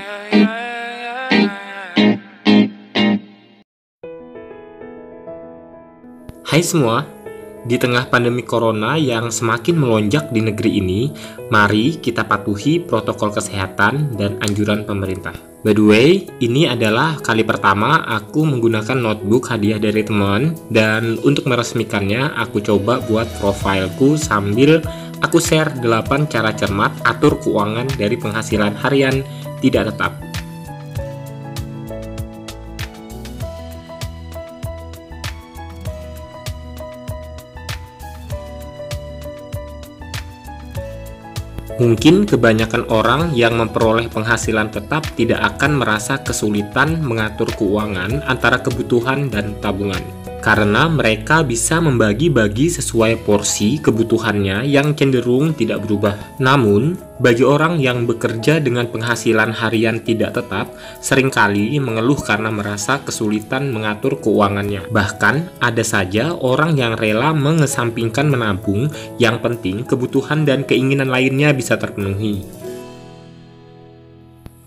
Hai semua, di tengah pandemi corona yang semakin melonjak di negeri ini, mari kita patuhi protokol kesehatan dan anjuran pemerintah. By the way, ini adalah kali pertama aku menggunakan notebook hadiah dari teman, dan untuk meresmikannya aku coba buat profilku sambil aku share 8 cara cermat atur keuangan dari penghasilan harian tidak tetap. Mungkin kebanyakan orang yang memperoleh penghasilan tetap tidak akan merasa kesulitan mengatur keuangan antara kebutuhan dan tabungan, karena mereka bisa membagi-bagi sesuai porsi kebutuhannya yang cenderung tidak berubah. Namun, bagi orang yang bekerja dengan penghasilan harian tidak tetap, seringkali mengeluh karena merasa kesulitan mengatur keuangannya. Bahkan, ada saja orang yang rela mengesampingkan menabung, yang penting kebutuhan dan keinginan lainnya bisa terpenuhi.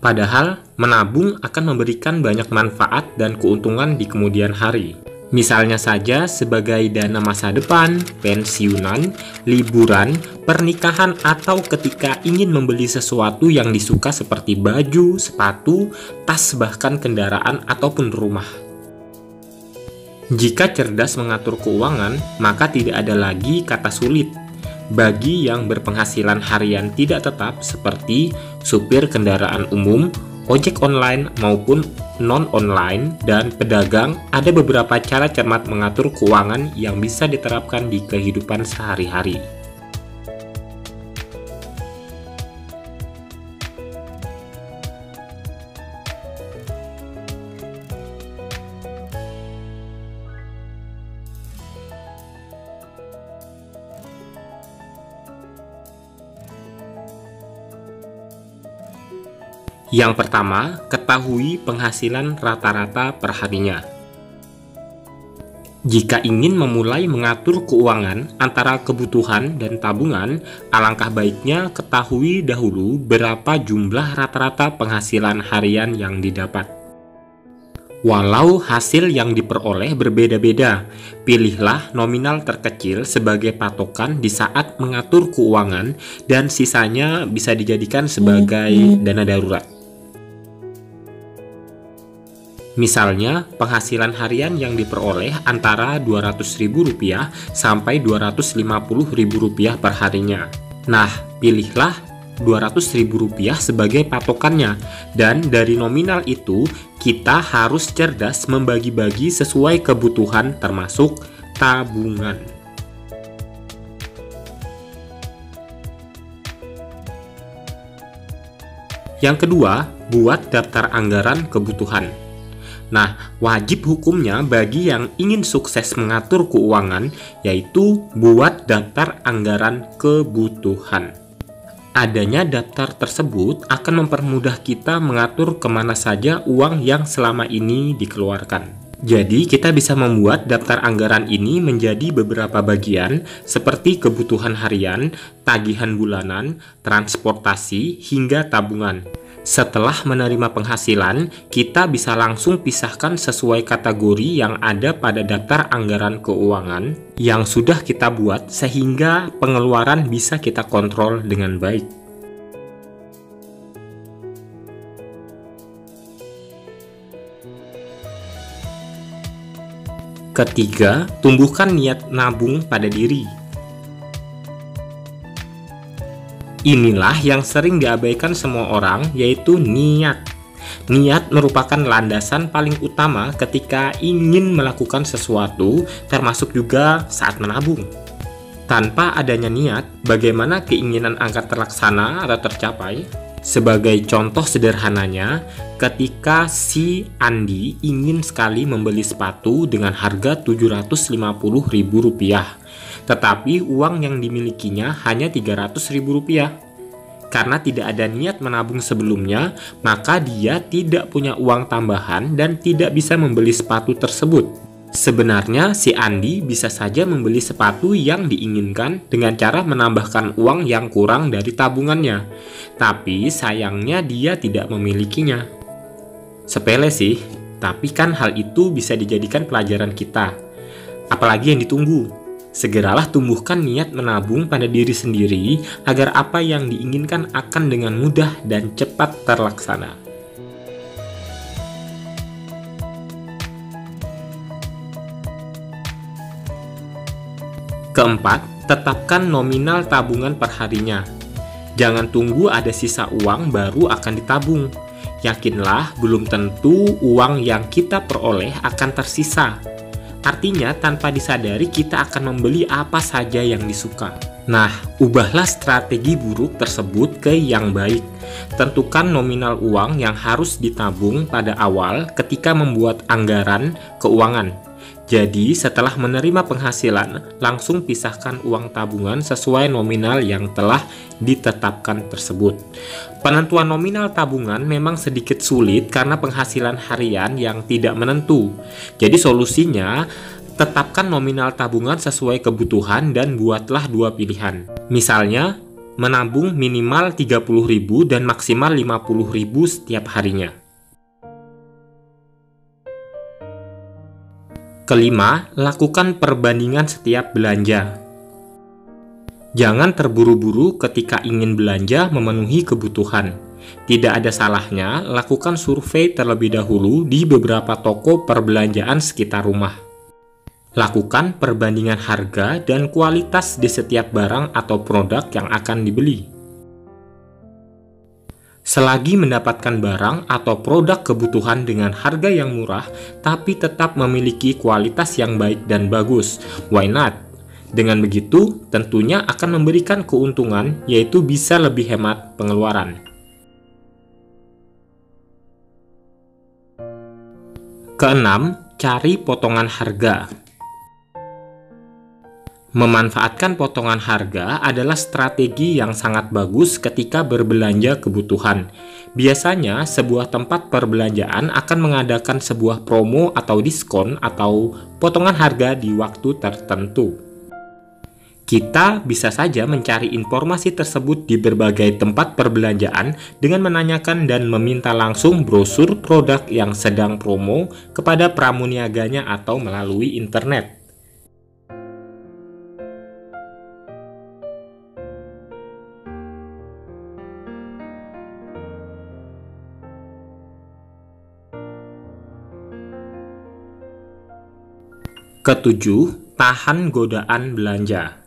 Padahal, menabung akan memberikan banyak manfaat dan keuntungan di kemudian hari. Misalnya saja sebagai dana masa depan, pensiunan, liburan, pernikahan, atau ketika ingin membeli sesuatu yang disuka seperti baju, sepatu, tas, bahkan kendaraan ataupun rumah. Jika cerdas mengatur keuangan, maka tidak ada lagi kata sulit bagi yang berpenghasilan harian tidak tetap seperti supir kendaraan umum, ojek online maupun non-online, dan pedagang. Ada beberapa cara cermat mengatur keuangan yang bisa diterapkan di kehidupan sehari-hari. Yang pertama, ketahui penghasilan rata-rata per harinya. Jika ingin memulai mengatur keuangan antara kebutuhan dan tabungan, alangkah baiknya ketahui dahulu berapa jumlah rata-rata penghasilan harian yang didapat. Walau hasil yang diperoleh berbeda-beda, pilihlah nominal terkecil sebagai patokan di saat mengatur keuangan, dan sisanya bisa dijadikan sebagai dana darurat. Misalnya, penghasilan harian yang diperoleh antara Rp200.000 sampai Rp250.000 per harinya. Nah, pilihlah Rp200.000 sebagai patokannya, dan dari nominal itu kita harus cerdas membagi-bagi sesuai kebutuhan termasuk tabungan. Yang kedua, buat daftar anggaran kebutuhan. Nah, wajib hukumnya bagi yang ingin sukses mengatur keuangan yaitu buat daftar anggaran kebutuhan. Adanya daftar tersebut akan mempermudah kita mengatur kemana saja uang yang selama ini dikeluarkan. Jadi, kita bisa membuat daftar anggaran ini menjadi beberapa bagian seperti kebutuhan harian, tagihan bulanan, transportasi, hingga tabungan. Setelah menerima penghasilan, kita bisa langsung pisahkan sesuai kategori yang ada pada daftar anggaran keuangan yang sudah kita buat, sehingga pengeluaran bisa kita kontrol dengan baik. Ketiga, tumbuhkan niat nabung pada diri. Inilah yang sering diabaikan semua orang, yaitu niat. Niat merupakan landasan paling utama ketika ingin melakukan sesuatu, termasuk juga saat menabung. Tanpa adanya niat, bagaimana keinginan akan terlaksana atau tercapai? Sebagai contoh sederhananya, ketika si Andi ingin sekali membeli sepatu dengan harga Rp750.000, tetapi uang yang dimilikinya hanya Rp300.000. Karena tidak ada niat menabung sebelumnya, maka dia tidak punya uang tambahan dan tidak bisa membeli sepatu tersebut. Sebenarnya si Andi bisa saja membeli sepatu yang diinginkan dengan cara menambahkan uang yang kurang dari tabungannya. Tapi sayangnya dia tidak memilikinya. Sepele sih, tapi kan hal itu bisa dijadikan pelajaran kita. Apalagi yang ditunggu? Segeralah tumbuhkan niat menabung pada diri sendiri agar apa yang diinginkan akan dengan mudah dan cepat terlaksana. Keempat, tetapkan nominal tabungan perharinya. Jangan tunggu ada sisa uang baru akan ditabung. Yakinlah belum tentu uang yang kita peroleh akan tersisa. Artinya tanpa disadari kita akan membeli apa saja yang disuka. Nah, ubahlah strategi buruk tersebut ke yang baik. Tentukan nominal uang yang harus ditabung pada awal ketika membuat anggaran keuangan. Jadi, setelah menerima penghasilan, langsung pisahkan uang tabungan sesuai nominal yang telah ditetapkan tersebut. Penentuan nominal tabungan memang sedikit sulit karena penghasilan harian yang tidak menentu. Jadi, solusinya tetapkan nominal tabungan sesuai kebutuhan dan buatlah dua pilihan. Misalnya, menabung minimal 30.000 dan maksimal 50.000 setiap harinya. Kelima, lakukan perbandingan setiap belanja. Jangan terburu-buru ketika ingin belanja memenuhi kebutuhan. Tidak ada salahnya lakukan survei terlebih dahulu di beberapa toko perbelanjaan sekitar rumah. Lakukan perbandingan harga dan kualitas di setiap barang atau produk yang akan dibeli. Selagi mendapatkan barang atau produk kebutuhan dengan harga yang murah, tapi tetap memiliki kualitas yang baik dan bagus, why not? Dengan begitu, tentunya akan memberikan keuntungan, yaitu bisa lebih hemat pengeluaran. Keenam, cari potongan harga. Memanfaatkan potongan harga adalah strategi yang sangat bagus ketika berbelanja kebutuhan. Biasanya, sebuah tempat perbelanjaan akan mengadakan sebuah promo atau diskon atau potongan harga di waktu tertentu. Kita bisa saja mencari informasi tersebut di berbagai tempat perbelanjaan dengan menanyakan dan meminta langsung brosur produk yang sedang promo kepada pramuniaganya atau melalui internet. Ketujuh, tahan godaan belanja.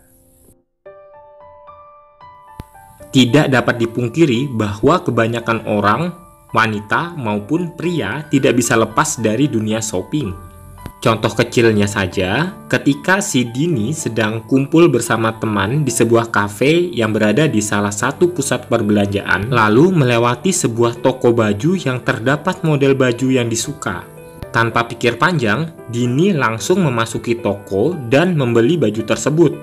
Tidak dapat dipungkiri bahwa kebanyakan orang, wanita maupun pria, tidak bisa lepas dari dunia shopping. Contoh kecilnya saja, ketika si Dini sedang kumpul bersama teman di sebuah kafe yang berada di salah satu pusat perbelanjaan, lalu melewati sebuah toko baju yang terdapat model baju yang disuka. Tanpa pikir panjang, Dini langsung memasuki toko dan membeli baju tersebut.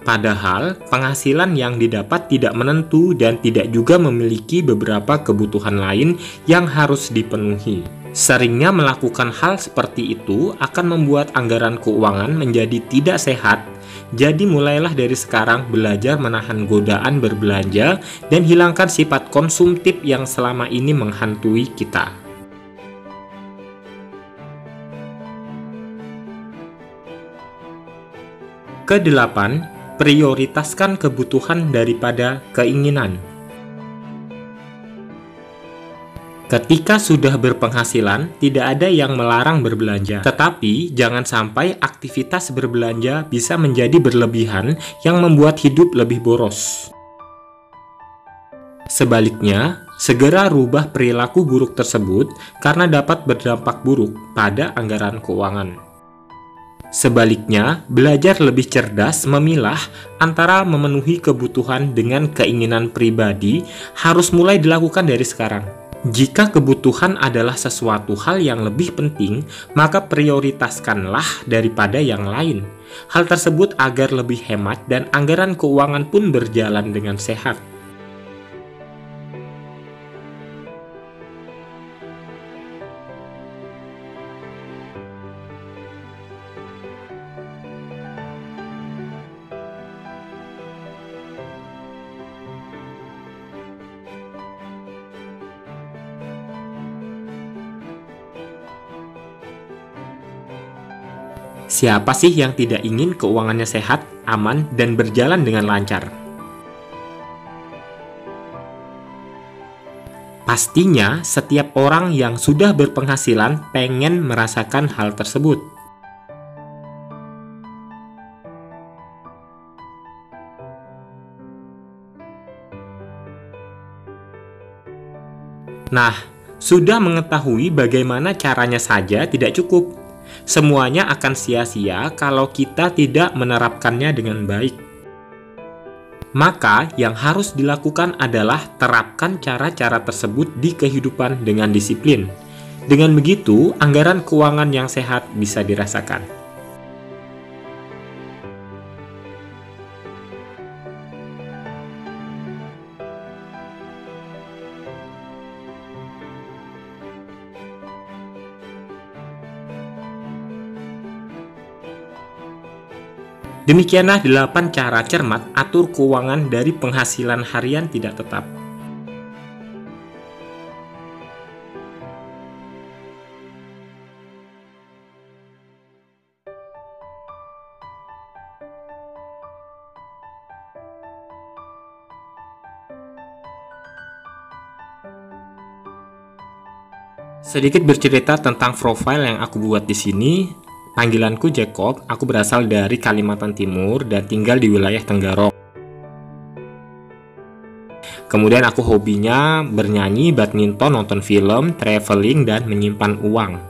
Padahal, penghasilan yang didapat tidak menentu dan tidak juga memiliki beberapa kebutuhan lain yang harus dipenuhi. Seringnya melakukan hal seperti itu akan membuat anggaran keuangan menjadi tidak sehat. Jadi mulailah dari sekarang belajar menahan godaan berbelanja dan hilangkan sifat konsumtif yang selama ini menghantui kita. Kedelapan, prioritaskan kebutuhan daripada keinginan. Ketika sudah berpenghasilan, tidak ada yang melarang berbelanja. Tetapi, jangan sampai aktivitas berbelanja bisa menjadi berlebihan yang membuat hidup lebih boros. Sebaliknya, segera rubah perilaku buruk tersebut karena dapat berdampak buruk pada anggaran keuangan. Sebaliknya, belajar lebih cerdas memilah antara memenuhi kebutuhan dengan keinginan pribadi harus mulai dilakukan dari sekarang. Jika kebutuhan adalah sesuatu hal yang lebih penting, maka prioritaskanlah daripada yang lain. Hal tersebut agar lebih hemat dan anggaran keuangan pun berjalan dengan sehat. Siapa sih yang tidak ingin keuangannya sehat, aman, dan berjalan dengan lancar? Pastinya, setiap orang yang sudah berpenghasilan pengen merasakan hal tersebut. Nah, sudah mengetahui bagaimana caranya saja tidak cukup. Semuanya akan sia-sia kalau kita tidak menerapkannya dengan baik. Maka, yang harus dilakukan adalah terapkan cara-cara tersebut di kehidupan dengan disiplin. Dengan begitu, anggaran keuangan yang sehat bisa dirasakan. Demikianlah 8 cara cermat atur keuangan dari penghasilan harian tidak tetap. Sedikit bercerita tentang profil yang aku buat di sini. Panggilanku Jacob, aku berasal dari Kalimantan Timur dan tinggal di wilayah Tenggarong. Kemudian aku hobinya bernyanyi, badminton, nonton film, traveling, dan menyimpan uang.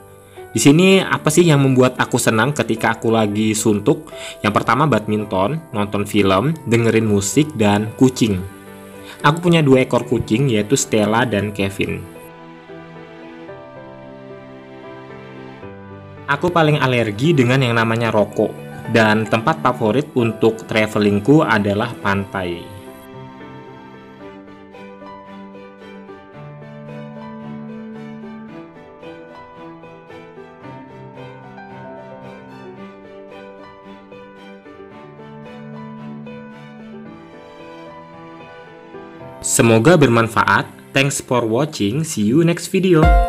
Di sini apa sih yang membuat aku senang ketika aku lagi suntuk? Yang pertama badminton, nonton film, dengerin musik, dan kucing. Aku punya 2 ekor kucing yaitu Stella dan Kevin. Aku paling alergi dengan yang namanya rokok, dan tempat favorit untuk travelingku adalah pantai. Semoga bermanfaat. Thanks for watching. See you next video.